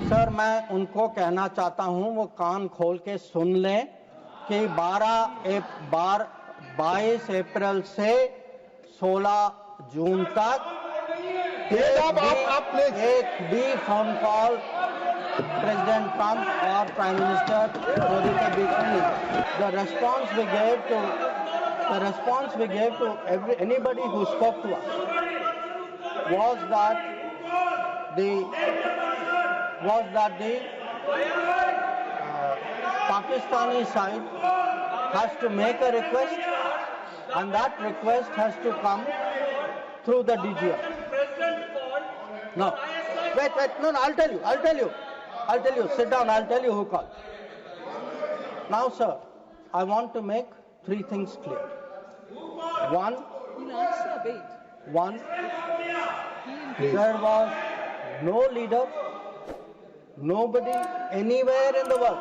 Sir, मैं उनको कहना चाहता हूं वो कान खोल के सुन लें कि 22 अप्रैल से 16 जून तक एक भी फोन कॉल प्रेसिडेंट ट्रंप और प्राइम मिनिस्टर मोदी के बीच में नहीं. The response we gave to anybody who spoke to us was that the Pakistani side has to make a request, and that request has to come through the DGM. No, wait, no, I'll tell you. Sit down, I'll tell you who called. Now, sir, I want to make 3 things clear. One, there was no leader, nobody anywhere in the world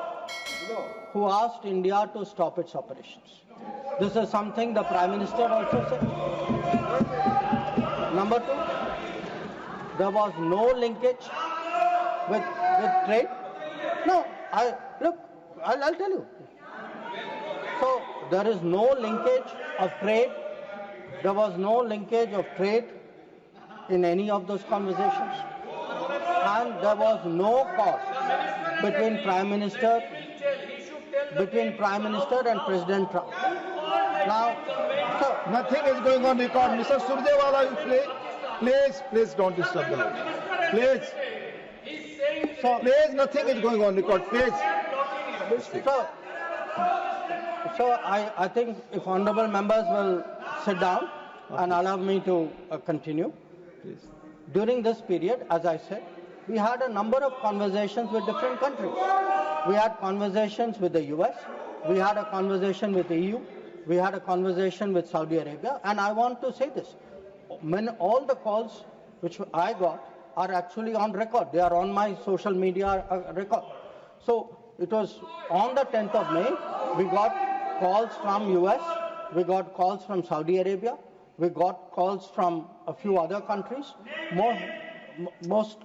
who asked India to stop its operations. This is something the Prime Minister also said. Number 2, there was no linkage with trade. No, I'll tell you. So there is no linkage of trade. There was no linkage of trade in any of those conversations, and there was no cause between Prime Minister and President Trump. Now, so nothing is going on record. Mr. Surjewala, please don't disturb the house. Please, nothing is going on record. Please. So I think if honorable members will sit down and allow me to continue. Please. During this period, as I said, we had a number of conversations with different countries. We had conversations with the US, we had a conversation with the EU, we had a conversation with Saudi Arabia, and I want to say this. All the calls which I got are actually on record. They are on my social media record. So it was on the 10th of May, we got calls from US, we got calls from Saudi Arabia, we got calls from a few other countries. Most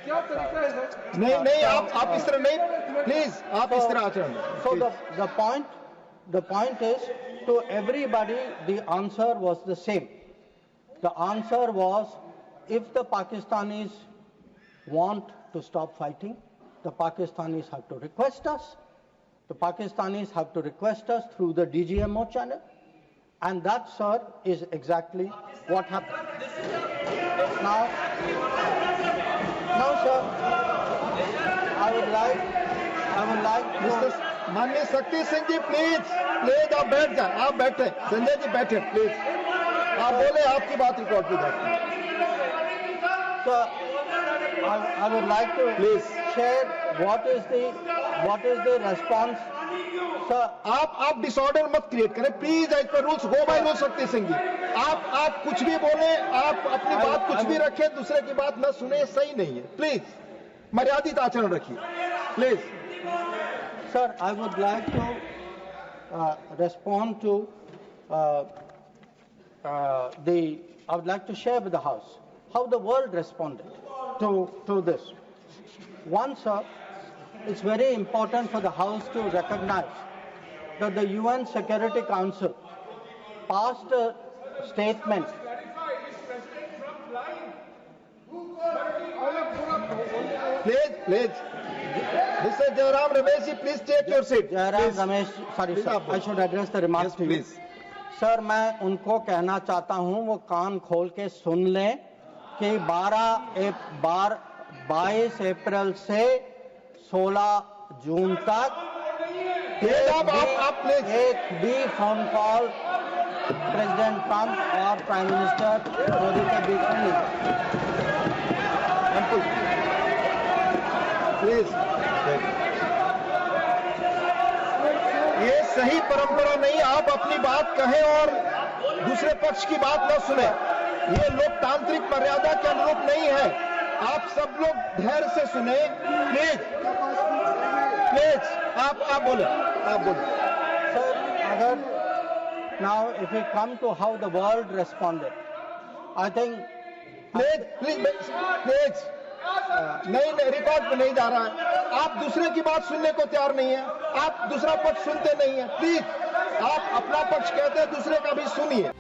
नहीं आप इस तरह नहीं, please आप इस तरह आचरण. So the point is, to everybody the answer was the same. The answer was, if the Pakistanis want to stop fighting, the Pakistanis have to request us. The Pakistanis have to request us through the DGMO channel, and that, sir, is exactly what happened. Now, sir, I would like to. माननीय शक्ति सिंह जी, please आप बैठ जाए. आप बैठे, संजय जी बैठे, please आप बोले, आपकी बात रिकॉर्ड की जाती है. So I would like to Please share what is the response. Sir, आप डिसऑर्डर मत क्रिएट करें please. As per rules, go by rule. Shakti Singh जी, आप कुछ भी बोले, आप अपनी बात कुछ भी रखें, दूसरे की बात न सुने, सही नहीं है. प्लीज मर्यादित आचरण रखिए, please. Sir, I would like to respond to I would like to share with the House how the world responded to this. One, sir, it's very important for the House to recognize that the UN Security Council passed a statement. Please. Mr. Jairam Ramesh ji, please take your seat. Jairam Ramesh, sorry sir, I should address the remarks to you. Sir, मैं उनको कहना चाहता हूं वो कान खोल के सुन लें कि 22 अप्रैल से 16 जून तक एक भी फोन कॉल प्रेसिडेंट ट्रंप और प्राइम मिनिस्टर मोदी के बीच में नहीं. प्लीज, ये सही परंपरा नहीं. आप अपनी बात कहें और दूसरे पक्ष की बात न सुने. ये लोकतांत्रिक मर्यादा के अनुरूप नहीं है. आप सब लोग धैर्य से सुने. प्लीज आप बोले. Sir, now if we come to how the world responded, I think. Please, नहीं, रिकॉर्ड पे नहीं जा रहा है। आप दूसरे की बात सुनने को तैयार नहीं है, आप दूसरा पक्ष सुनते नहीं है। प्लीज आप अपना पक्ष कहते हैं, दूसरे का भी सुनिए।